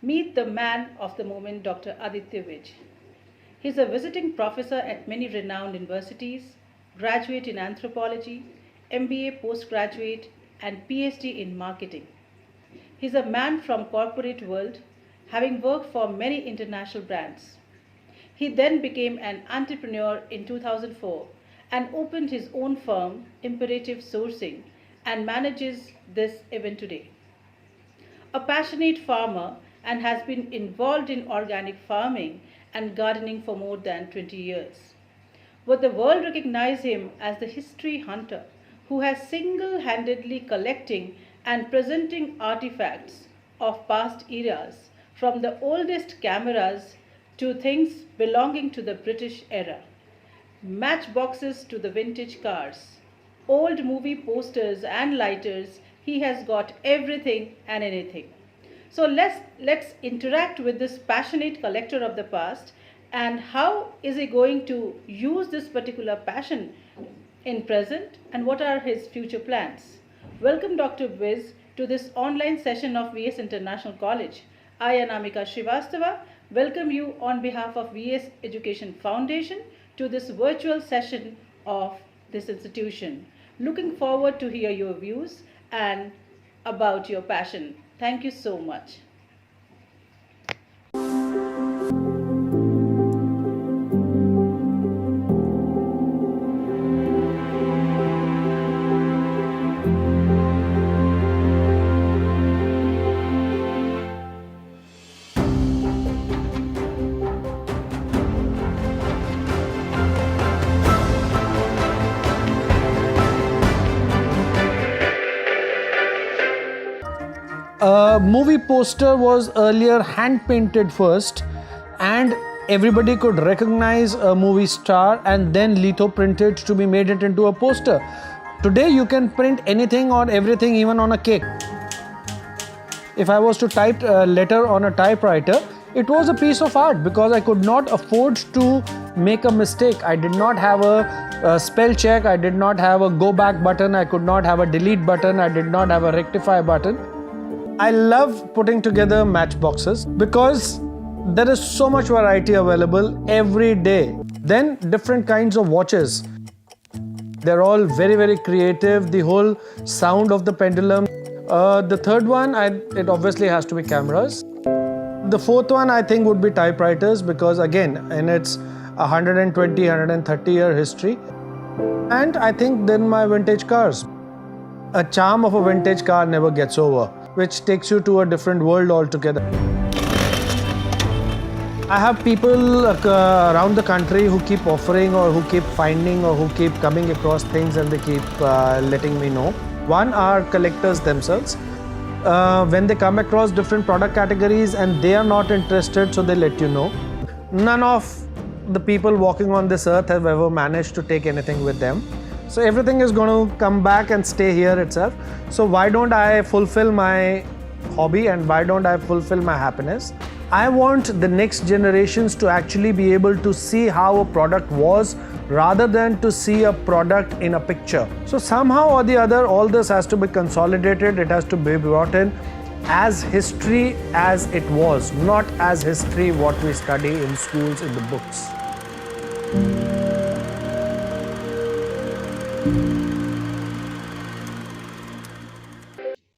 Meet the man of the moment, Dr. Aditya Vij. He is a visiting professor at many renowned universities, graduate in anthropology, MBA postgraduate, and PhD in marketing. He is a man from corporate world, having worked for many international brands. He then became an entrepreneur in 2004 and opened his own firm, Imperative Sourcing, and manages this even today. A passionate farmer and has been involved in organic farming and gardening for more than 20 years. Would the world recognize him as the history hunter who has single-handedly collecting and presenting artifacts of past eras, from the oldest cameras to things belonging to the British era, matchboxes to the vintage cars, old movie posters and lighters. He has got everything and anything. So let's interact with this passionate collector of the past, and how is he going to use this particular passion in present, and what are his future plans. Welcome Dr. Viz to this online session of VS International College. I, Anamika Srivastava, welcome you on behalf of VS Education Foundation to this virtual session of this institution. Looking forward to hear your views and about your passion. Thank you so much. A movie poster was earlier hand painted first, and everybody could recognize a movie star and then litho printed to be made it into a poster. Today you can print anything or everything, even on a cake. If I was to type a letter on a typewriter, it was a piece of art because I could not afford to make a mistake. I did not have a spell check, I did not have a go back button, I could not have a delete button, I did not have a rectify button. I love putting together matchboxes because there is so much variety available every day. Then different kinds of watches. They're all very, very creative. The whole sound of the pendulum. The third one, it obviously has to be cameras. The fourth one, I think, would be typewriters because, again, in its 120, 130-year history. And I think then my vintage cars. A charm of a vintage car never gets over, which takes you to a different world altogether. I have people around the country who keep offering or who keep finding or who keep coming across things and they keep letting me know. One are collectors themselves. When they come across different product categories and they are not interested, so they let you know. None of the people walking on this earth have ever managed to take anything with them. So everything is going to come back and stay here itself. So why don't I fulfill my hobby and why don't I fulfill my happiness? I want the next generations to actually be able to see how a product was rather than to see a product in a picture. So somehow or the other, all this has to be consolidated. It has to be brought in as history as it was, not as history what we study in schools in the books.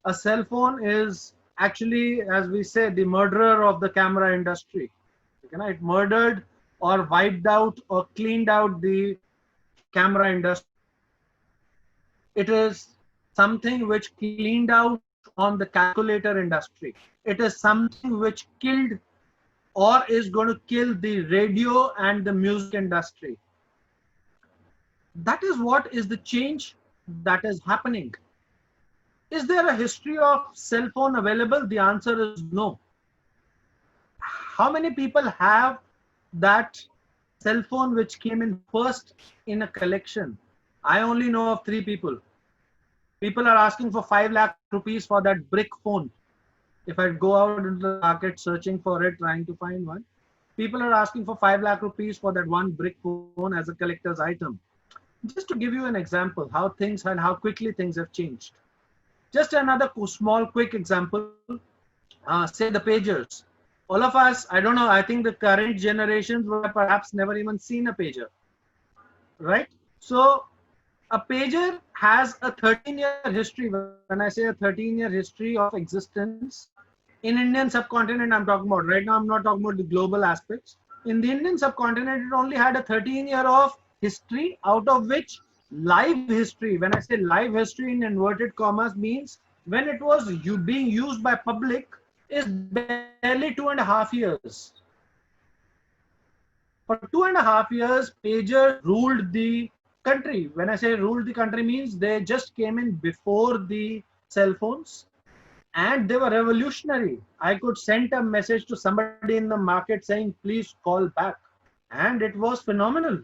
A cell phone is actually, as we say, the murderer of the camera industry. It murdered or wiped out or cleaned out the camera industry. It is something which cleaned out on the calculator industry. It is something which killed or is going to kill the radio and the music industry. That is what is the change that is happening. Is there a history of cell phone available? The answer is no. How many people have that cell phone which came in first in a collection? I only know of 3 people. People are asking for 5 lakh rupees for that brick phone. If I go out into the market searching for it, trying to find one, people are asking for 5 lakh rupees for that one brick phone as a collector's item. Just to give you an example, how things and how quickly things have changed. Just another small quick example, say the pagers. all of us, I don't know, I think the current generations would have perhaps never even seen a pager, right? So a pager has a 13-year history. When I say a 13-year history of existence in Indian subcontinent, I'm talking about right now. I'm not talking about the global aspects. In the Indian subcontinent, it only had a 13-year of history, out of which live history, when I say live history in inverted commas, means when it was being used by public, is barely 2.5 years. For 2.5 years, pagers ruled the country. When I say ruled the country, means they just came in before the cell phones, and they were revolutionary. I could send a message to somebody in the market saying, please call back. And it was phenomenal.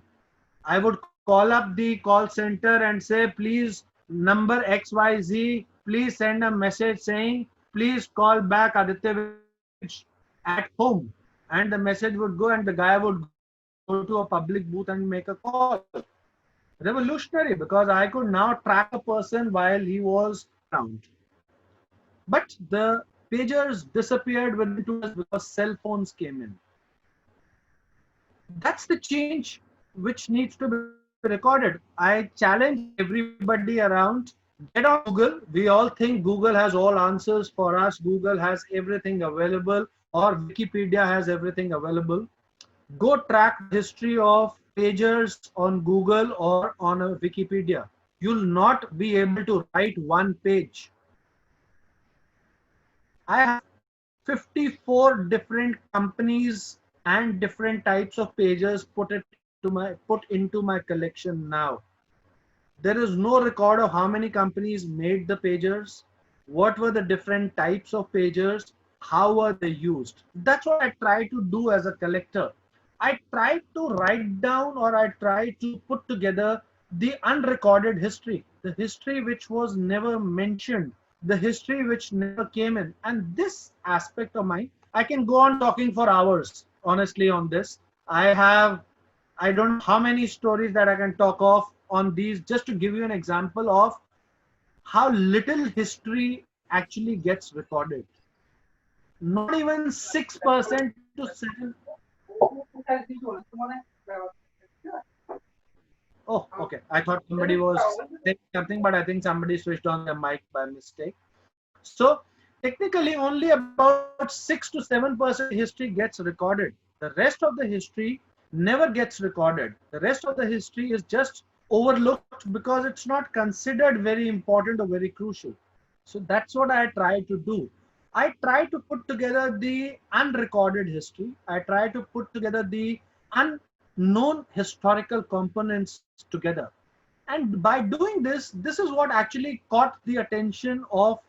I would call up the call center and say, please, number XYZ, please send a message saying, please call back Aditya Vij at home. And the message would go, and the guy would go to a public booth and make a call. Revolutionary, because I could now track a person while he was around. But the pagers disappeared within 2 years because cell phones came in. That's the change which needs to be recorded. I challenge everybody around, get on Google. We all think Google has all answers for us. Google has everything available, or Wikipedia has everything available. Go track the history of pagers on Google or on a Wikipedia. You'll not be able to write one page. I have 54 different companies and different types of pages put into my collection now. There is no record of how many companies made the pagers, what were the different types of pagers, how were they used. That's what I try to do as a collector. I try to write down, or I try to put together the unrecorded history, the history which was never mentioned, the history which never came in. And this aspect of mine, I can go on talking for hours, honestly, on this. I don't know how many stories that I can talk of on these, just to give you an example of how little history actually gets recorded. Not even 6% to 7. Oh, okay. I thought somebody was saying something, but I think somebody switched on the mic by mistake. So technically, only about 6 to 7% history gets recorded. The rest of the history never gets recorded. The rest of the history is just overlooked because it's not considered very important or very crucial. So that's what I try to do. I try to put together the unrecorded history. I try to put together the unknown historical components together. And by doing this, this is what actually caught the attention of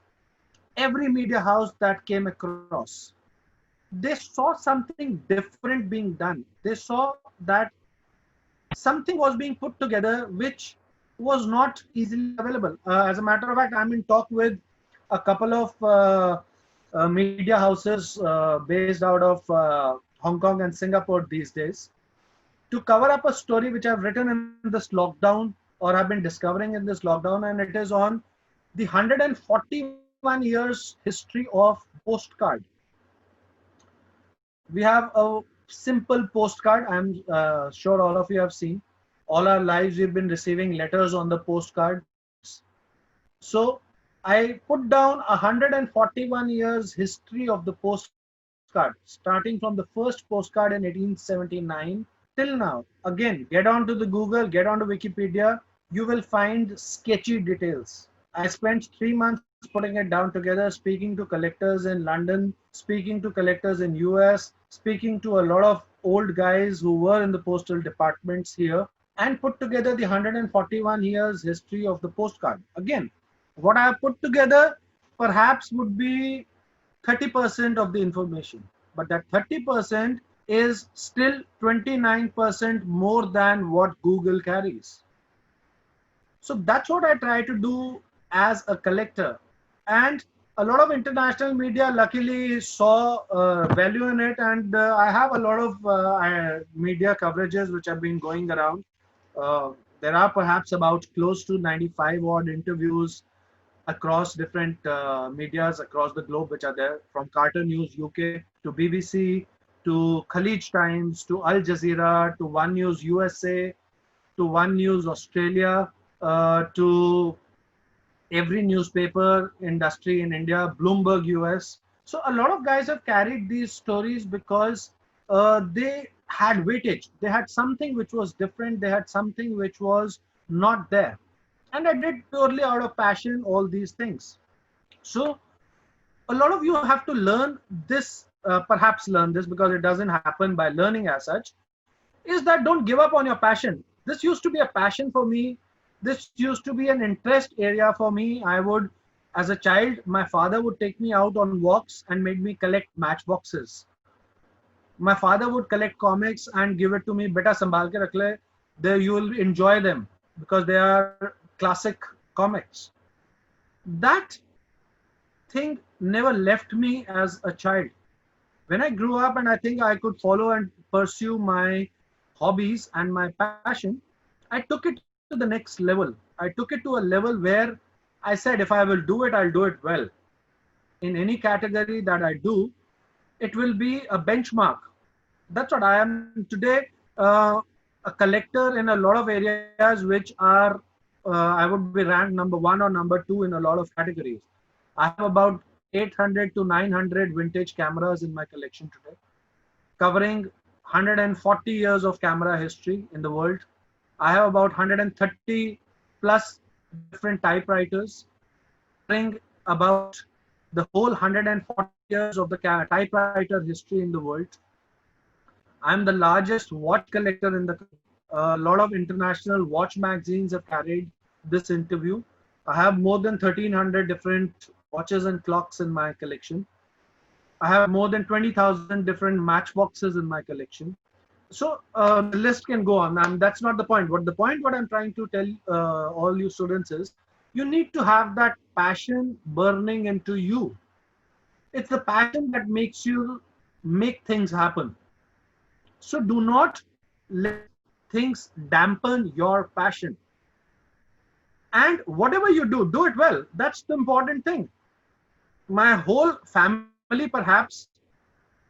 every media house that came across. They saw something different being done. They saw that something was being put together which was not easily available. As a matter of fact, I'm in talk with a couple of media houses based out of Hong Kong and Singapore these days, to cover up a story which I've written in this lockdown, or I've been discovering in this lockdown, and it is on the 141 years history of postcard. We have a simple postcard. I'm sure all of you have seen. All our lives we've been receiving letters on the postcards. So I put down 141 years history of the postcard, starting from the first postcard in 1879 till now. Again, get onto the Google, get onto Wikipedia, you will find sketchy details. I spent 3 months putting it down together, speaking to collectors in London, speaking to collectors in US, speaking to a lot of old guys who were in the postal departments here, and put together the 141 years history of the postcard. Again, what I have put together perhaps would be 30% of the information, but that 30% is still 29% more than what Google carries. So that's what I try to do as a collector. And a lot of international media luckily saw value in it, and I have a lot of media coverages which have been going around. There are perhaps about close to 95 odd interviews. across different medias across the globe which are there, from Carter News UK to BBC to Khalij Times to Al Jazeera to One News USA to One News Australia to every newspaper industry in India, Bloomberg US. So a lot of guys have carried these stories because they had weightage. They had something which was different. They had something which was not there. And I did purely out of passion all these things. So a lot of you have to learn this, perhaps learn this because it doesn't happen by learning as such, is that don't give up on your passion. This used to be a passion for me. This used to be an interest area for me. I would, as a child, my father would take me out on walks and made me collect matchboxes. My father would collect comics and give it to me. Beta sambhal ke rakh le. There you will enjoy them because they are classic comics. That thing never left me as a child. When I grew up and I think I could follow and pursue my hobbies and my passion, I took it to the next level. I took it to a level where I said, if I will do it, I'll do it well. In any category that I do, it will be a benchmark. That's what I am today, a collector in a lot of areas which are, I would be ranked number 1 or number 2 in a lot of categories. I have about 800 to 900 vintage cameras in my collection today, covering 140 years of camera history in the world. I have about 130 plus different typewriters, covering about the whole 140 years of the typewriter history in the world. I'm the largest watch collector in the a lot of international watch magazines have carried this interview. I have more than 1300 different watches and clocks in my collection. I have more than 20,000 different matchboxes in my collection. So the list can go on, and that's not the point. What I'm trying to tell all you students is, you need to have that passion burning into you. It's the passion that makes you make things happen. So do not let things dampen your passion. And whatever you do, do it well. That's the important thing. My whole family perhaps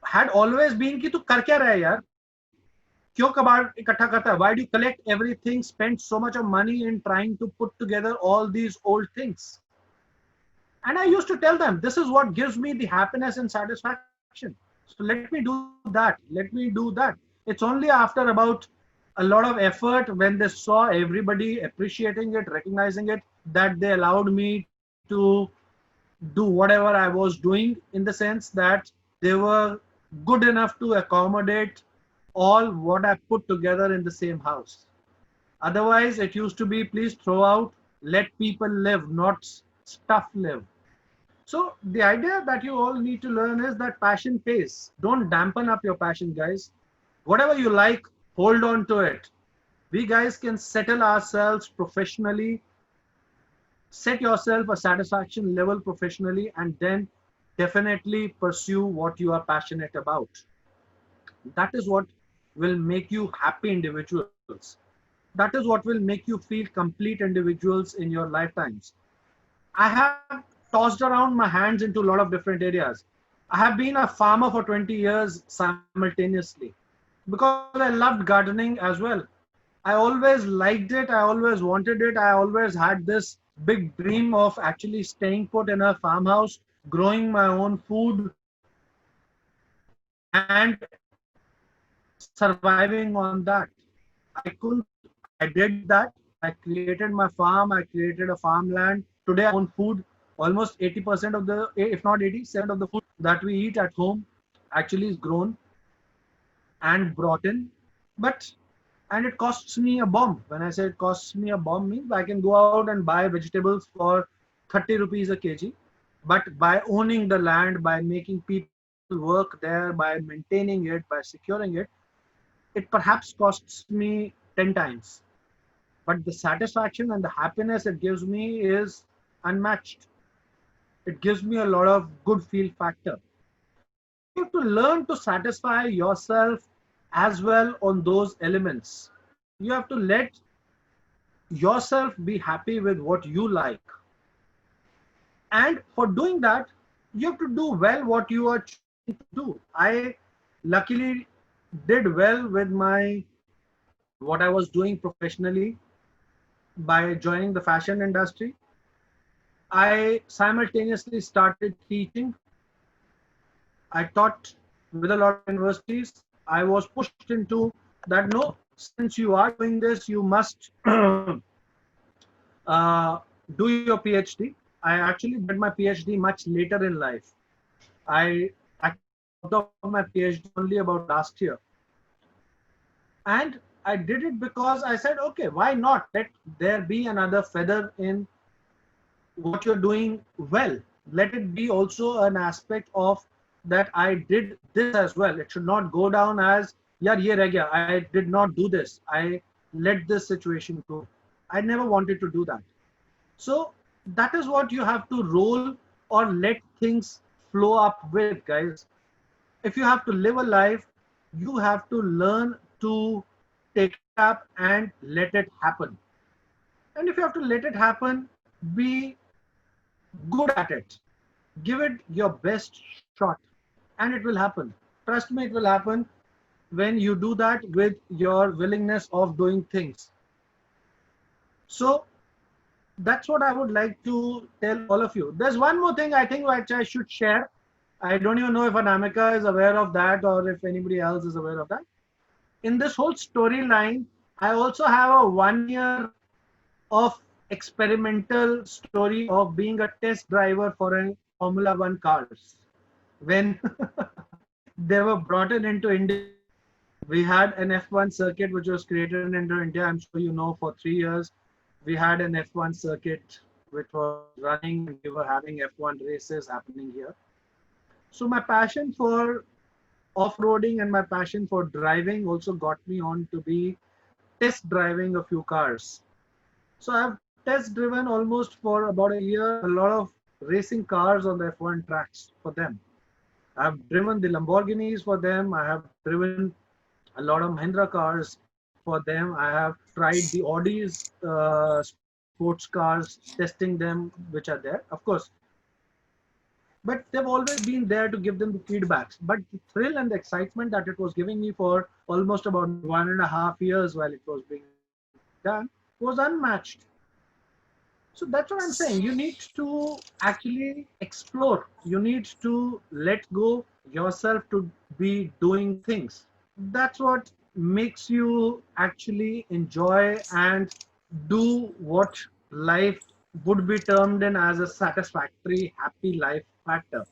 had always been कि तू कर क्या रहा है यार, क्यों कबाड़ इकट्ठा करता है, why do you collect everything, spend so much of money in trying to put together all these old things. And I used to tell them, this is what gives me the happiness and satisfaction. So let me do that. Let me do that. It's only after about a lot of effort, when they saw everybody appreciating it, recognizing it, that they allowed me to do whatever I was doing, in the sense that they were good enough to accommodate all what I put together in the same house. Otherwise, it used to be, please throw out, let people live, not stuff live. So the idea that you all need to learn is that passion pays. Don't dampen up your passion, guys. Whatever you like, hold on to it. We guys can settle ourselves professionally, set yourself a satisfaction level professionally, and then definitely pursue what you are passionate about. That is what will make you happy individuals. That is what will make you feel complete individuals in your lifetimes. I have tossed around my hands into a lot of different areas. I have been a farmer for 20 years simultaneously because I loved gardening as well. I always liked it. I always wanted it. I always had this big dream of actually staying put in a farmhouse, growing my own food, and surviving on that. I couldn't, I did that. I created my farm. I created a farmland. Today I own food. Almost 80% of the, if not 80% of the food that we eat at home actually is grown and brought in. But, and it costs me a bomb. When I say it costs me a bomb, means I can go out and buy vegetables for 30 rupees a kg. But by owning the land, by making people work there, by maintaining it, by securing it, it perhaps costs me 10 times. But the satisfaction and the happiness it gives me is unmatched. It gives me a lot of good feel factor. You have to learn to satisfy yourself as well on those elements. You have to let yourself be happy with what you like. And for doing that, you have to do well what you are choosing to do. I luckily did well with my what I was doing professionally by joining the fashion industry. I simultaneously started teaching. I taught with a lot of universities. I was pushed into that no, since you are doing this, you must do your PhD. I actually did my PhD much later in life. I actually dropped off my PhD only about last year. And I did it because I said, okay, why not? Let there be another feather in what you're doing well. Let it be also an aspect of that I did this as well. It should not go down as, yeah, ye reh gaya. I did not do this. I let this situation go. I never wanted to do that. So that is what you have to roll or let things flow up with, guys. If you have to live a life, you have to learn to take it up and let it happen. And if you have to let it happen, be good at it. Give it your best shot, and it will happen. Trust me, it will happen when you do that with your willingness of doing things. So that's what I would like to tell all of you. There's one more thing I think which I should share. I don't even know if Anamika is aware of that or if anybody else is aware of that. In this whole storyline, I also have a 1 year of experimental story of being a test driver for a Formula One cars. When they were brought in into India, we had an F1 circuit which was created into India. I'm sure you know, for 3 years we had an F1 circuit which was running, and we were having F1 races happening here. So my passion for off-roading and my passion for driving also got me on to be test driving a few cars. So I've test driven almost for about a year a lot of racing cars on the F1 tracks for them. I've driven the Lamborghinis for them. I have driven a lot of Mahindra cars for them. I have tried the Audi's sports cars, testing them, which are there, of course. But they've always been there to give them the feedbacks. But the thrill and the excitement that it was giving me for almost about 1.5 years while it was being done was unmatched. So that's what I'm saying. You need to actually explore. You need to let go yourself to be doing things. That's what makes you actually enjoy and do what life would be termed in as a satisfactory, happy life factor.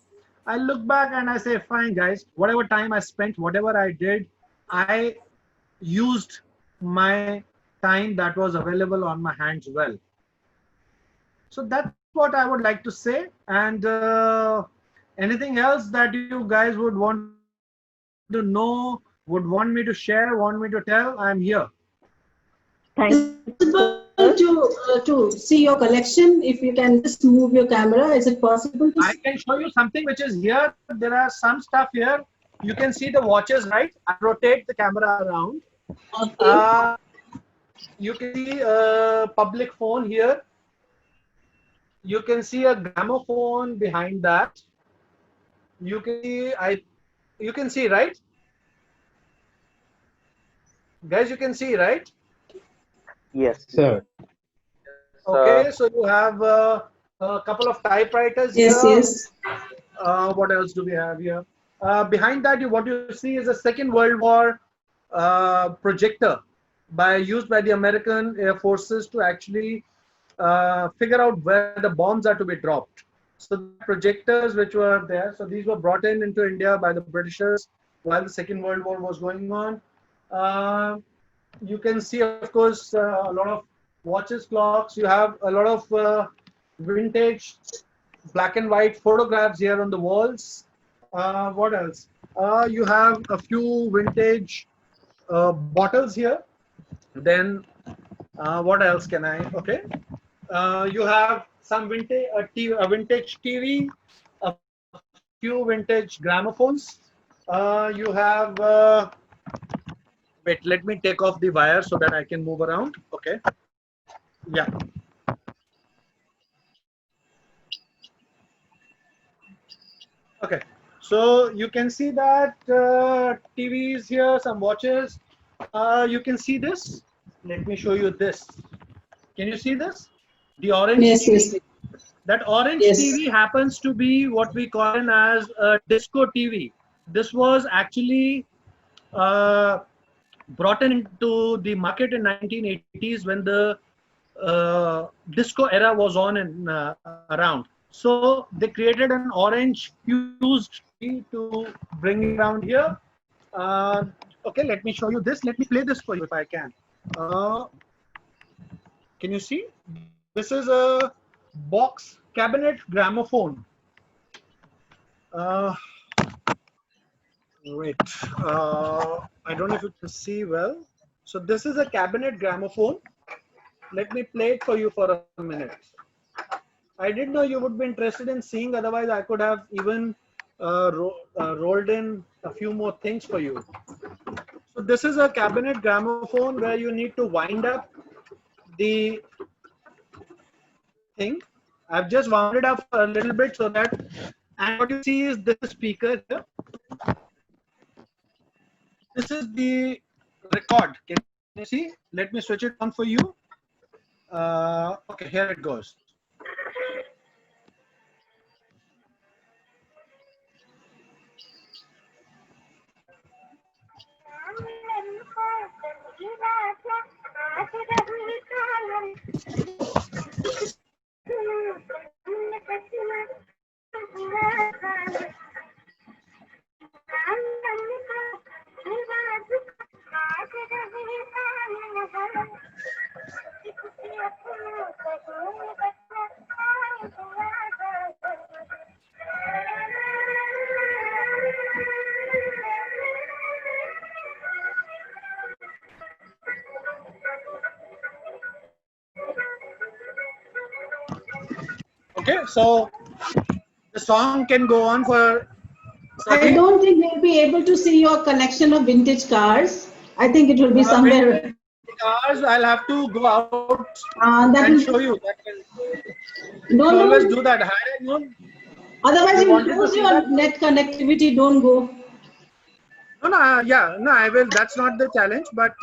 I look back and I say, fine, guys, whatever time I spent, whatever I did, I used my time that was available on my hands well. So that's what I would like to say. And anything else that you guys would want to know, would want me to share, want me to tell, I'm here. Thank you. To see your collection, if you can just move your camera, is it possible to I can show you something which is here. There are some stuff here. You can see the watches, right? I rotate the camera around. Okay. You can see a public phone here. You can see a gramophone behind that. You can see, you can see, right? Guys, you can see, right? Yes, sir. Okay, so you have a couple of typewriters Yes, here. yes. What else do we have here? Behind that, what you see is a Second World War projector used by the American Air Forces to actually figure out where the bombs are to be dropped. So the projectors which were there, so these were brought into India by the Britishers while the Second World War was going on. You can see, of course, a lot of watches, clocks. You have a lot of vintage black and white photographs here on the walls. What else? You have a few vintage bottles here. Then what else can I? Okay. You have some vintage vintage TV, a few vintage gramophones. You have. Wait, let me take off the wire so that I can move around. Okay. Yeah. Okay, so you can see that TVs here, some watches. You can see this. Let me show you this. Can you see this? The orange Yes, TV. yes, That orange yes. TV happens to be what we call in as a disco TV. This was actually uh, brought into the market in 1980s when the disco era was on and around. So they created an orange fused TV to bring it around here. Okay, let me show you this. Let me play this for you if I can. Can you see? This is a box cabinet gramophone. Uh, Wait, I don't know if you can see well. So this is a cabinet gramophone. Let me play it for you for a minute. I didn't know you would be interested in seeing, otherwise I could have even rolled in a few more things for you. So this is a cabinet gramophone where you need to wind up the thing. I've just wound it up a little bit so that, and what you see is this speaker here. This is the record. Can you see? Let me switch it on for you. Okay, here it goes. Okay, so the song can go on for. I don't think we'll be able to see your collection of vintage cars. I think it will be somewhere. Cars, I'll have to go out That and will, show you. no, Always no. do that. Hi, Noon. Otherwise, You you will wanted to lose see your that? net connectivity. Don't go. No, no, yeah, no, I will. That's not the challenge, but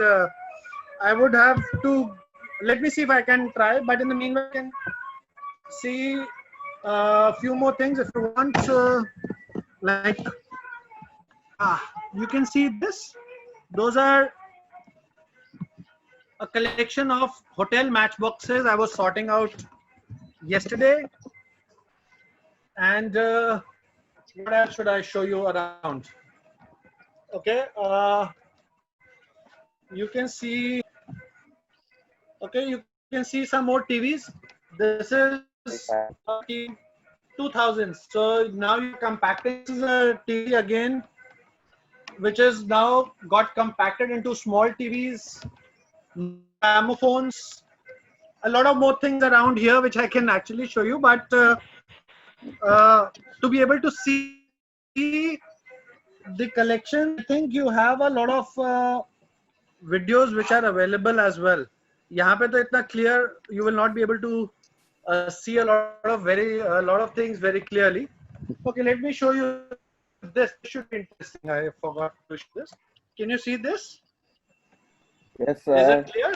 I would have to. Let me see if I can try. But in the meanwhile, I can see a few more things if you want. Like, you can see this. Those are a collection of hotel matchboxes I was sorting out yesterday. And what else should I show you around? Okay, you can see. Okay, you can see some more TVs. This is 2000s. So now you're compacting. This is a TV again, which is now got compacted into small TVs, gramophones, a lot of more things around here, which I can actually show you. But to be able to see the collection, I think you have a lot of videos which are available as well. यहाँ पे तो इतना clear, you will not be able to see a lot of things very clearly. Okay, let me show you this. This should be interesting. I forgot to show this. Can you see this? Yes, Is sir. it clear?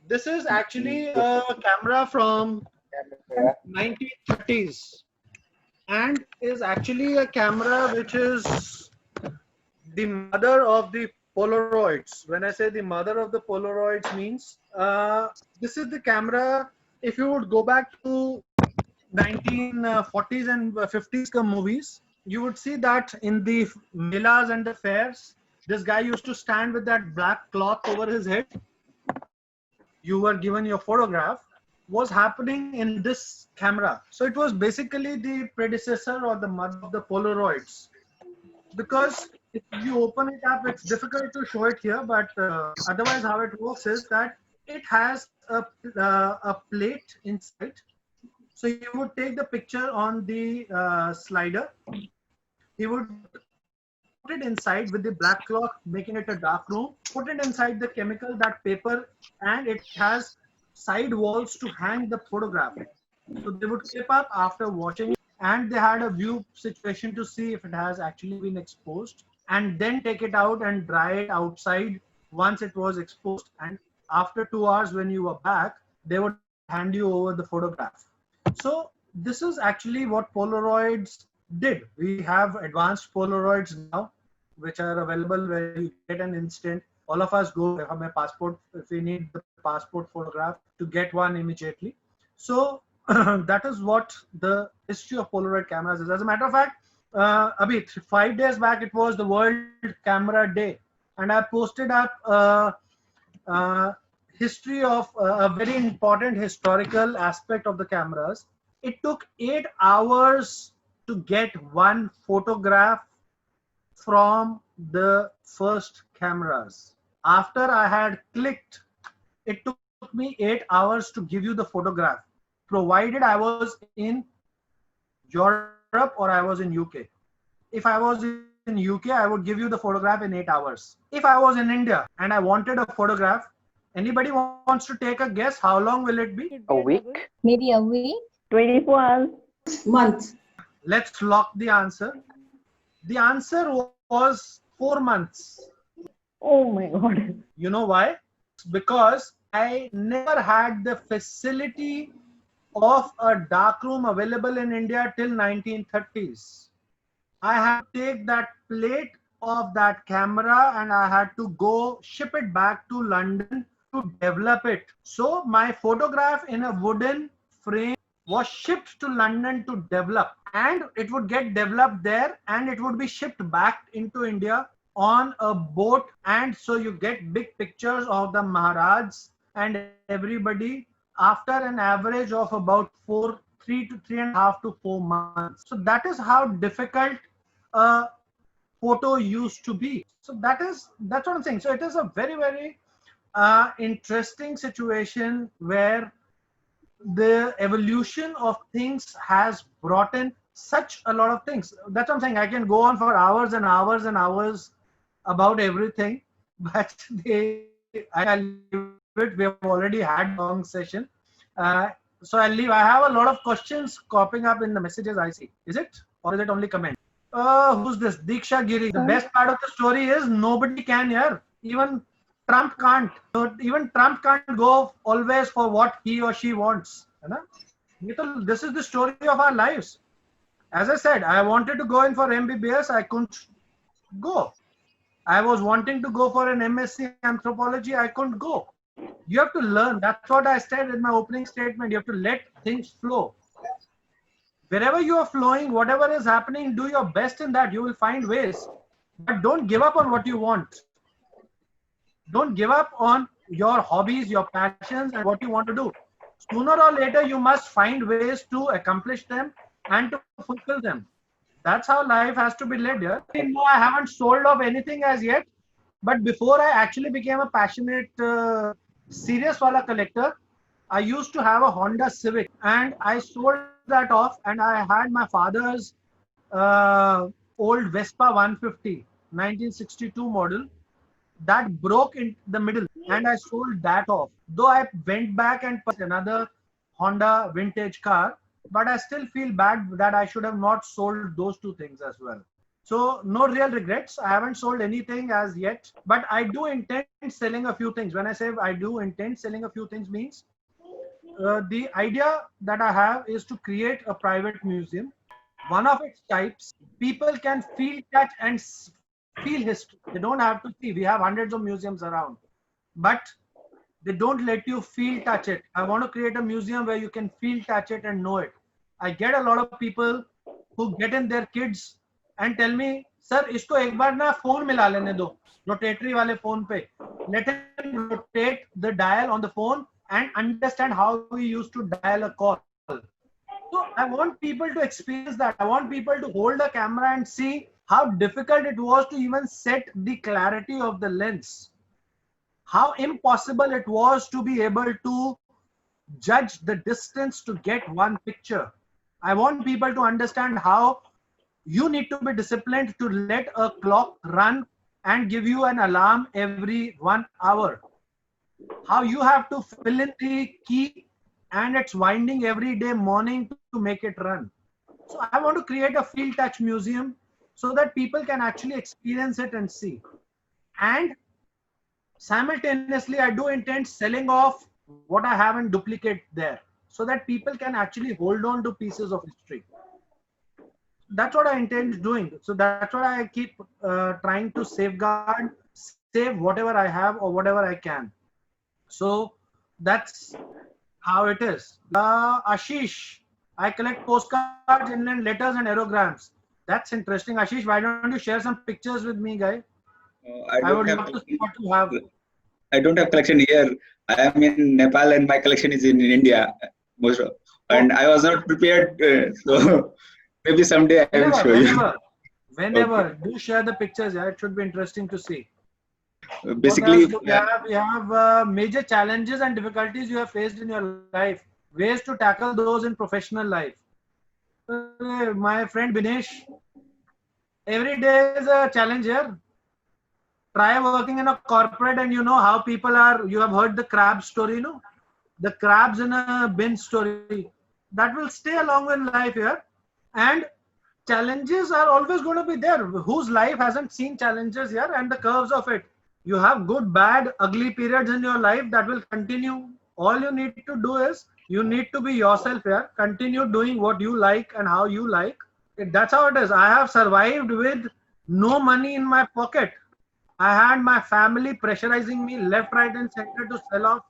This is actually a camera from 1930s and is actually a camera which is the mother of the Polaroids. When I say the mother of the Polaroids means this is the camera. If you would go back to 1940s and 50s movies, you would see that in the melas and the fairs, this guy used to stand with that black cloth over his head. You were given your photograph. Was happening in this camera. So it was basically the predecessor or the mother of the Polaroids. Because if you open it up, it's difficult to show it here, but otherwise how it works is that it has a plate inside. So you would take the picture on the slider. He would put it inside with the black cloth, making it a dark room, put it inside the chemical, that paper, and it has side walls to hang the photograph. So they would clip up after washing it. and they had a view situation to see if it has actually been exposed, and then take it out and dry it outside once it was exposed. And after 2 hours, when you were back, they would hand you over the photograph. So this is actually what Polaroids did. We have advanced Polaroids now, which are available where you get an instant. All of us go, if we need the passport photograph, to get one immediately. So that is what the history of Polaroid cameras is. As a matter of fact, Abhi, 5 days back, it was the World Camera Day, and I posted up history of a very important historical aspect of the cameras. It took 8 hours to get one photograph from the first cameras. After I had clicked, it took me 8 hours to give you the photograph, provided I was in Europe or I was in UK. If I was in UK, I would give you the photograph in 8 hours. If I was in India and I wanted a photograph, anybody wants to take a guess? How long will it be? A week? Maybe a week. 24 hours. Month. Let's lock the answer. The answer was 4 months. Oh my God. You know why? Because I never had the facility of a darkroom available in India till 1930s. I had to take that plate of that camera and I had to go ship it back to London to develop it. So my photograph in a wooden frame was shipped to London to develop, and it would get developed there and it would be shipped back into India on a boat. And so you get big pictures of the Maharajs and everybody after an average of about 3 to 3.5 to 4 months. So that is how difficult a photo used to be. So that's what I'm saying. So it is a very, very interesting situation where the evolution of things has brought in such a lot of things. That's what I'm saying. I can go on for hours and hours and hours about everything, but I'll leave it. We have already had a long session. So I'll leave. I have a lot of questions popping up in the messages I see. Is it? Or is it only comment? Who's this? Diksha Giri. The best part of the story is nobody can hear. Even Trump can't. So even Trump can't go always for what he or she wants. This is the story of our lives. As I said, I wanted to go in for MBBS. I couldn't go. I was wanting to go for an MSc anthropology. I couldn't go. You have to learn. That's what I said in my opening statement. You have to let things flow. Wherever you are flowing, whatever is happening, do your best in that. You will find ways. But don't give up on what you want. Don't give up on your hobbies, your passions, and what you want to do. Sooner or later, you must find ways to accomplish them and to fulfill them. That's how life has to be led here. No, I haven't sold off anything as yet. But before I actually became a passionate, serious wala collector, I used to have a Honda Civic and I sold that off, and I had my father's old Vespa 150, 1962 model. That broke in the middle and I sold that off. Though I went back and purchased another Honda vintage car, but I still feel bad that I should have not sold those two things as well. So no real regrets. I haven't sold anything as yet, but I do intend selling a few things. When I say I do intend selling a few things means the idea that I have is to create a private museum. One of its types, people can feel, touch and feel history. They don't have to see. We have hundreds of museums around, but they don't let you feel, touch it. I want to create a museum where you can feel, touch it and know it. I get a lot of people who get in their kids and tell me, sir, isko ek baar na phone mila lene do, rotatory wale phone pe. Let him rotate the dial on the phone and understand how we used to dial a call. So I want people to experience that. I want people to hold a camera and see how difficult it was to even set the clarity of the lens. How impossible it was to be able to judge the distance to get one picture. I want people to understand how you need to be disciplined to let a clock run and give you an alarm every 1 hour. How you have to fill in the key and it's winding every day morning to make it run. So I want to create a field touch museum so that people can actually experience it and see. And simultaneously, I do intend selling off what I have and duplicate there so that people can actually hold on to pieces of history. That's what I intend doing. So that's what I keep trying to safeguard, save whatever I have or whatever I can. So that's how it is. Ashish, I collect postcards, inland letters, and aerograms. That's interesting. Ashish, why don't you share some pictures with me, guy? I would love to see what you have. I don't have collection here. I am in Nepal and my collection is in India. And I was not prepared. So maybe someday I will show you. Whenever, do share the pictures. Yeah, it should be interesting to see. Basically, we have major challenges and difficulties you have faced in your life. Ways to tackle those in professional life. My friend Binesh, every day is a challenge here. Try working in a corporate and you know how people are. You have heard the crab story, no? The crabs in a bin story. That will stay along in life here. And challenges are always going to be there. Whose life hasn't seen challenges here and the curves of it? You have good, bad, ugly periods in your life that will continue. All you need to do is you need to be yourself here. Continue doing what you like and how you like. That's how it is. I have survived with no money in my pocket. I had my family pressurizing me left, right, and center to sell off.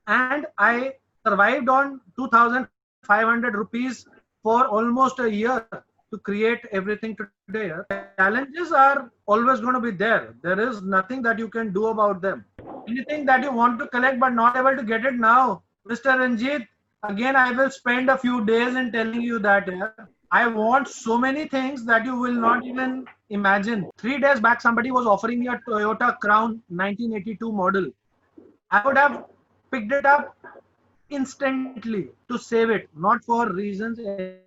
And I survived on 2,500 rupees for almost a year to create everything today. Challenges are always going to be there. There is nothing that you can do about them. Anything that you want to collect but not able to get it now, Mr. Ranjit, again, I will spend a few days in telling you that I want so many things that you will not even imagine. 3 days back, somebody was offering me a Toyota Crown 1982 model. I would have picked it up instantly to save it, not for reasons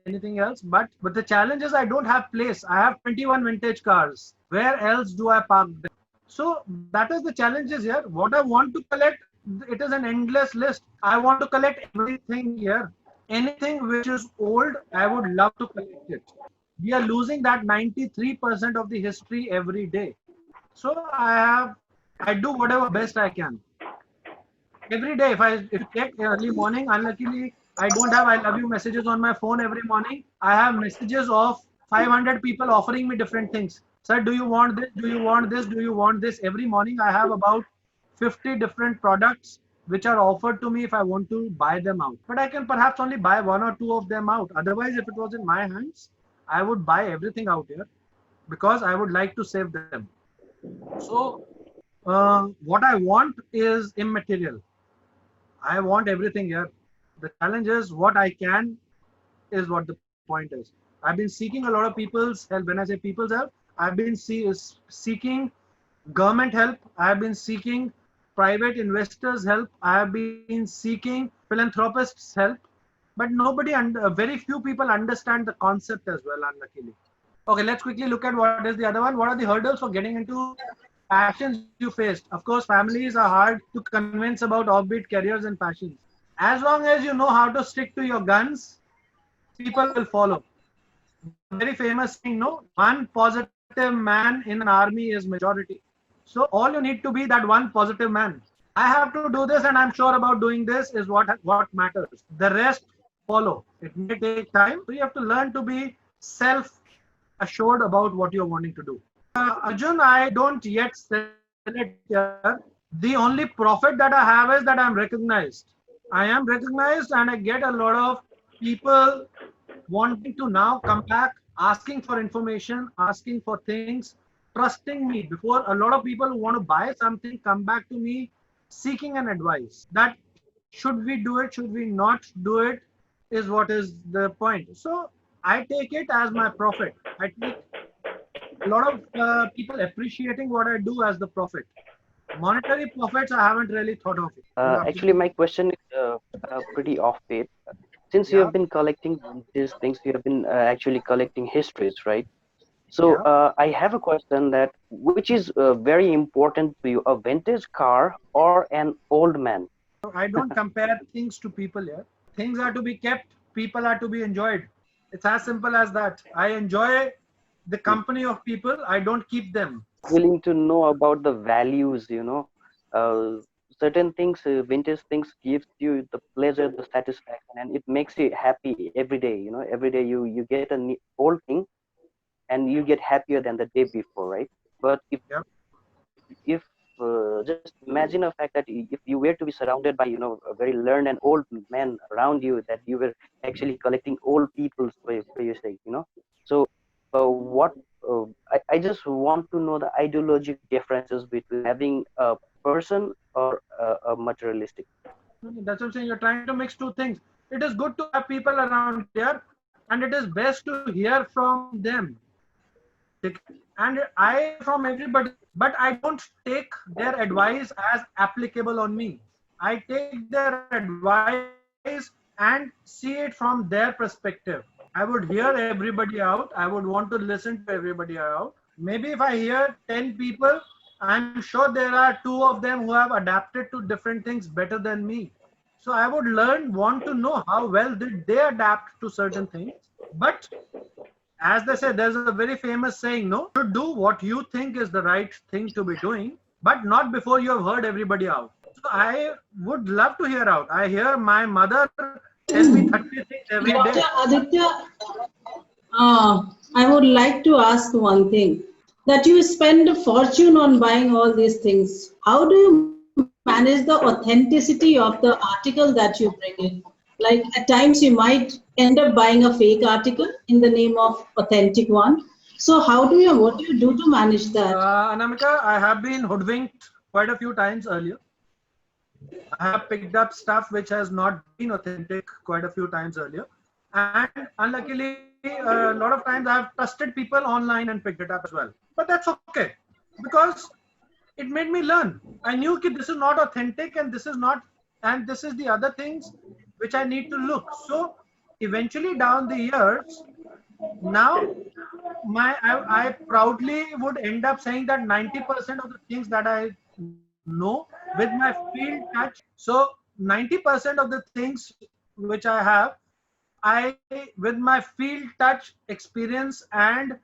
anything else, but the challenge is I don't have place. I have 21 vintage cars. Where else do I park them? So that is the challenges here. What I want to collect, it is an endless list. I want to collect everything here. Anything which is old, I would love to collect it. We are losing that 93% of the history every day. So I do whatever best I can. Every day, if you check early morning, unluckily, I don't have I love you messages on my phone every morning. I have messages of 500 people offering me different things. Sir, do you want this? Do you want this? Do you want this? Every morning, I have about 50 different products which are offered to me if I want to buy them out. But I can perhaps only buy 1 or 2 of them out. Otherwise, if it was in my hands, I would buy everything out here because I would like to save them. So what I want is immaterial. I want everything here. The challenge is what I can is what the point is. I've been seeking a lot of people's help. When I say people's help, I've been seeking government help. I've been seeking private investors' help. I've been seeking philanthropists' help. But very few people understand the concept as well, unluckily. Okay, let's quickly look at what is the other one. What are the hurdles for getting into passions you faced? Of course, families are hard to convince about offbeat careers and passions. As long as you know how to stick to your guns, people will follow. Very famous thing, no? One positive man in an army is majority. So all you need to be that one positive man. I have to do this and I'm sure about doing this is what matters. The rest follow. It may take time. So you have to learn to be self-assured about what you're wanting to do. Arjun, I don't yet sell it here. The only profit that I have is that I'm recognized. I am recognized and I get a lot of people wanting to now come back, asking for information, asking for things, trusting me. Before, a lot of people who want to buy something come back to me seeking an advice. That should we do it, should we not do it, is what is the point. So I take it as my profit. I take a lot of people appreciating what I do as the profit. Monetary profits, I haven't really thought of it. Actually, my question is pretty off-beat. Since you have been collecting these things, you have been actually collecting histories, right? So I have a question that which is very important to you, a vintage car or an old man? I don't compare things to people here. Things are to be kept, people are to be enjoyed. It's as simple as that. I enjoy the company of people. I don't keep them. Willing to know about the values, certain things, vintage things gives you the pleasure, the satisfaction, and it makes you happy every day. Every day you get a old thing and you get happier than the day before, right? But Yep. if just imagine a fact that if you were to be surrounded by a very learned and old man around you, that you were actually collecting old people's for your sake, so what I just want to know the ideological differences between having a person or a materialistic. That's what I'm saying. You're trying to mix two things. It is good to have people around here, and it is best to hear from them. And I from everybody, but I don't take their advice as applicable on me. I take their advice and see it from their perspective. I would hear everybody out. I would want to listen to everybody out. Maybe if I hear 10 people, I'm sure there are 2 of them who have adapted to different things better than me. So I would want to know how well did they adapt to certain things. But as they say, there's a very famous saying, no, you should do what you think is the right thing to be doing, but not before you have heard everybody out. So I would love to hear out. I hear my mother tell me 30 things every day. Dr. Aditya, I would like to ask one thing. That you spend a fortune on buying all these things. How do you manage the authenticity of the article that you bring in? Like at times you might end up buying a fake article in the name of authentic one. So what do you do to manage that? Anamika, I have been hoodwinked quite a few times earlier. I have picked up stuff which has not been authentic quite a few times earlier. And unluckily, a lot of times I have trusted people online and picked it up as well. But that's okay, because it made me learn. I knew that this is not authentic and this is not, and this is the other things which I need to look. So eventually down the years, now I proudly would end up saying that 90% of the things that I know with my field touch. So 90% of the things which I have, with my field touch experience and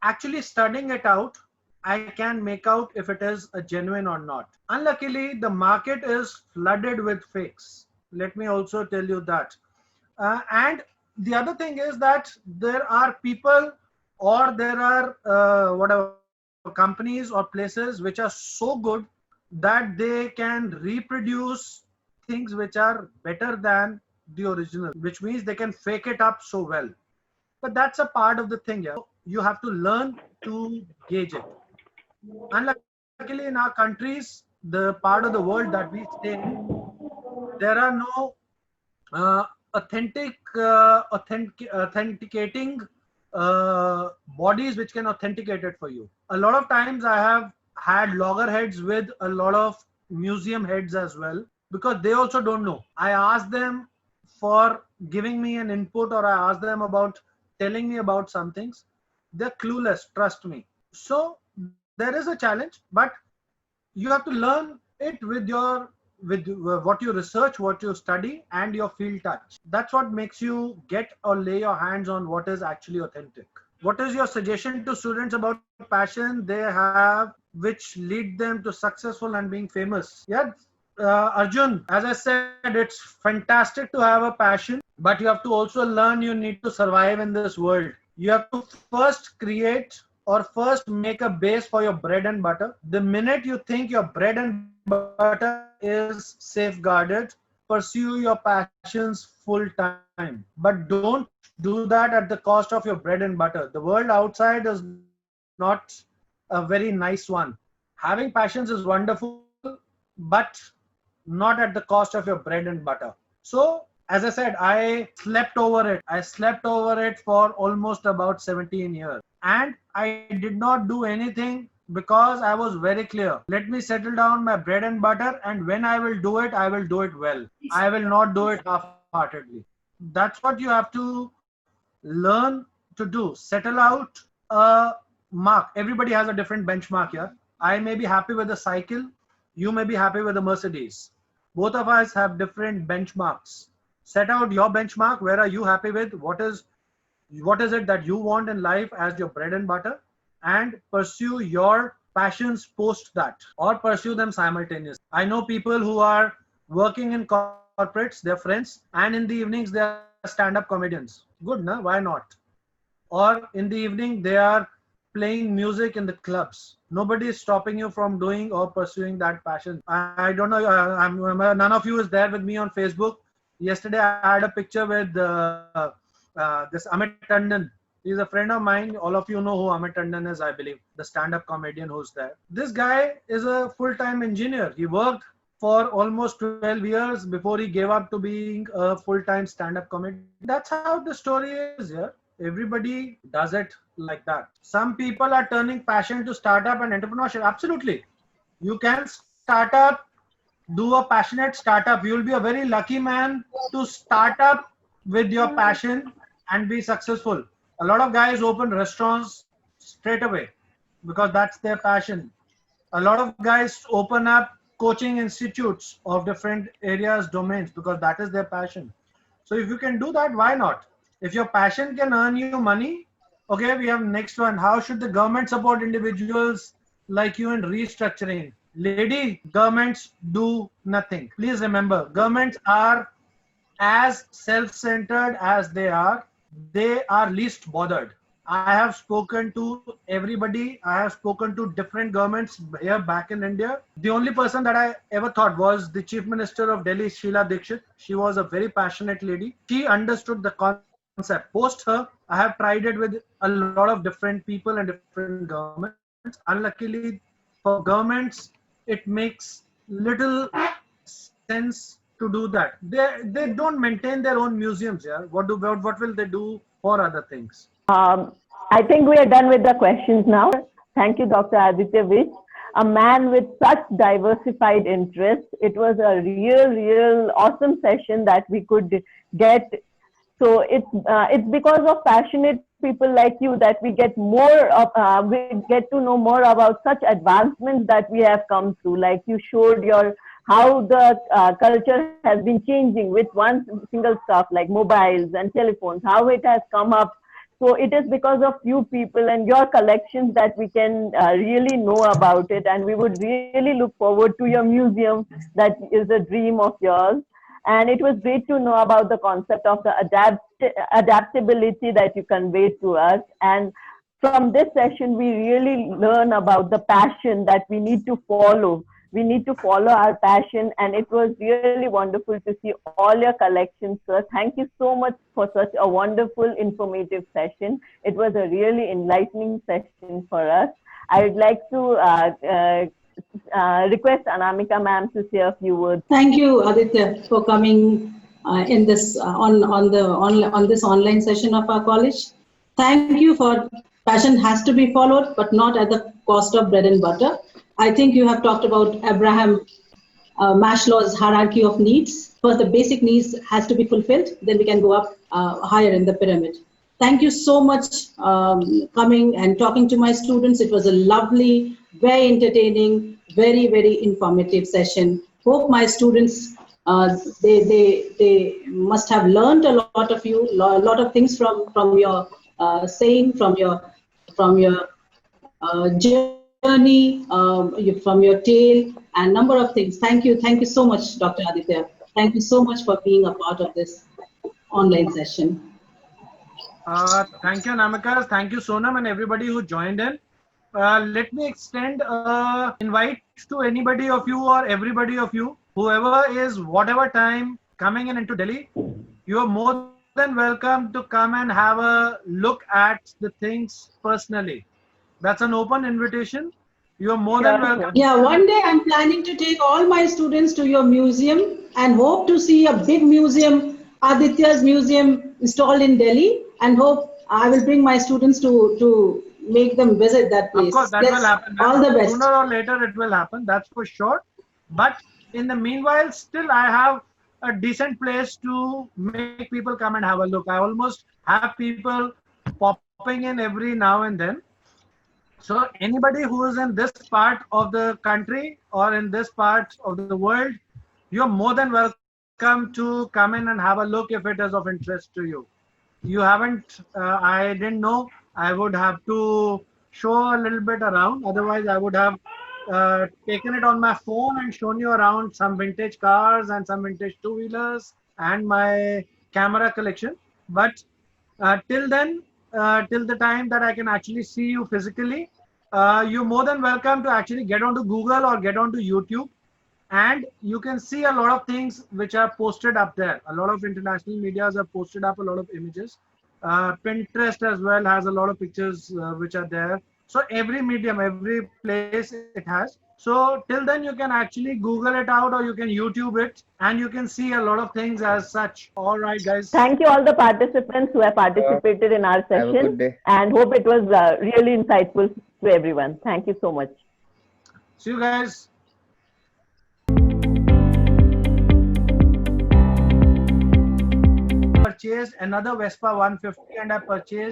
actually studying it out, I can make out if it is a genuine or not. Unluckily, the market is flooded with fakes. Let me also tell you that. And the other thing is that there are people or there are whatever companies or places which are so good that they can reproduce things which are better than the original, which means they can fake it up so well. But that's a part of the thing. Yeah? You have to learn to gauge it. Unluckily, in our countries, the part of the world that we stay in, there are no authenticating bodies which can authenticate it for you. A lot of times I have had loggerheads with a lot of museum heads as well, because they also don't know. I ask them for giving me an input, or I ask them about telling me about some things. They're clueless, trust me. So there is a challenge, but you have to learn it with what you research, what you study, and your field touch. That's what makes you get or lay your hands on what is actually authentic. What is your suggestion to students about passion they have which lead them to successful and being famous? Yeah, Arjun, as I said, it's fantastic to have a passion, but you have to also learn you need to survive in this world. You have to first create or first make a base for your bread and butter. The minute you think your bread and butter is safeguarded, pursue your passions full time. But don't do that at the cost of your bread and butter. The world outside is not a very nice one. Having passions is wonderful, but not at the cost of your bread and butter. So, as I said, I slept over it. I slept over it for almost about 17 years. And I did not do anything because I was very clear. Let me settle down my bread and butter, and when I will do it well. I will not do it half-heartedly. That's what you have to learn to do. Settle out a mark. Everybody has a different benchmark here. I may be happy with a cycle. You may be happy with a Mercedes. Both of us have different benchmarks. Set out your benchmark. Where are you happy with? What is what is it that you want in life as your bread and butter, and pursue your passions post that, or pursue them simultaneously. I know people who are working in corporates, they're friends, and in the evenings they are stand-up comedians. Good, na? Why not? Or in the evening they are playing music in the clubs. Nobody is stopping you from doing or pursuing that passion. I don't know, none of you is there with me on Facebook. Yesterday I had a picture with this Amit Tandon. He's a friend of mine. All of you know who Amit Tandon is, I believe, the stand-up comedian who's there. This guy is a full-time engineer. He worked for almost 12 years before he gave up to being a full-time stand-up comedian. That's how the story is here. Everybody does it like that. Some people are turning passion to startup and entrepreneurship. Absolutely. You can start up, do a passionate startup. You will be a very lucky man to start up with your passion and be successful. A lot of guys open restaurants straight away because that's their passion. A lot of guys open up coaching institutes of different areas, domains, because that is their passion. So if you can do that, why not? If your passion can earn you money, okay, we have next one. How should the government support individuals like you in restructuring? Lady, governments do nothing. Please remember, governments are as self-centered as they are least bothered. I have spoken to everybody. I have spoken to different governments here back in India. The only person that I ever thought was the Chief Minister of Delhi, Sheila Dikshit. She was a very passionate lady. She understood the concept. Post her, I have tried it with a lot of different people and different governments. Unluckily for governments, it makes little sense to do that. They don't maintain their own museums. Yeah, what will they do for other things? I think we are done with the questions now. Thank you, Dr. Aditya Vij, a man with such diversified interests. It was a real awesome session that we could get. So it's because of passionate people like you that we get we get to know more about such advancements that we have come through. Like you showed how the culture has been changing with one single stuff like mobiles and telephones, how it has come up. So it is because of you people and your collections that we can really know about it. And we would really look forward to your museum. That is a dream of yours. And it was great to know about the concept of the adaptability that you conveyed to us. And from this session, we really learn about the passion that we need to follow. We need to follow our passion, and it was really wonderful to see all your collections, sir. Thank you so much for such a wonderful, informative session. It was a really enlightening session for us. I would like to request Anamika ma'am to say a few words. Thank you, Aditya, for coming in this on this online session of our college. Thank you for passion has to be followed, but not at the cost of bread and butter. I think you have talked about Abraham Maslow's hierarchy of needs. First, the basic needs has to be fulfilled, then we can go up higher in the pyramid. Thank you so much coming and talking to my students. It was a lovely, very entertaining, very informative session. Hope my students, they must have learned a lot of you, a lot of things from your saying, from your journey, from your tale, and number of things. Thank you so much, Dr. Aditya. Thank you so much for being a part of this online session. Thank you, Namika. Thank you, Sonam, and everybody who joined in. Let me extend invite to anybody of you or everybody of you, whoever is whatever time coming into Delhi. You are more than welcome to come and have a look at the things personally. That's an open invitation. You are more than welcome. Yeah, one day I'm planning to take all my students to your museum and hope to see a big museum, Aditya's museum, installed in Delhi, and hope I will bring my students to make them visit that place. Of course, that will happen. All the best. Sooner or later it will happen, that's for sure. But in the meanwhile, still I have a decent place to make people come and have a look. I almost have people popping in every now and then. So anybody who is in this part of the country or in this part of the world, you're more than welcome to come in and have a look if it is of interest to you. you haven't, I didn't know I would have to show a little bit around. Otherwise, I would have taken it on my phone and shown you around some vintage cars and some vintage two-wheelers and my camera collection. But till then, till the time that I can actually see you physically, you're more than welcome to actually get onto Google or get onto YouTube, and you can see a lot of things which are posted up there. A lot of international medias have posted up a lot of images. Pinterest as well has a lot of pictures which are there. So every medium, every place it has. So till then you can actually Google it out or you can YouTube it and you can see a lot of things as such. All right, guys. Thank you all the participants who have participated in our Have a session, good day. and hope it was really insightful to everyone. Thank you so much. See you guys. Purchased another Vespa 150 and I purchased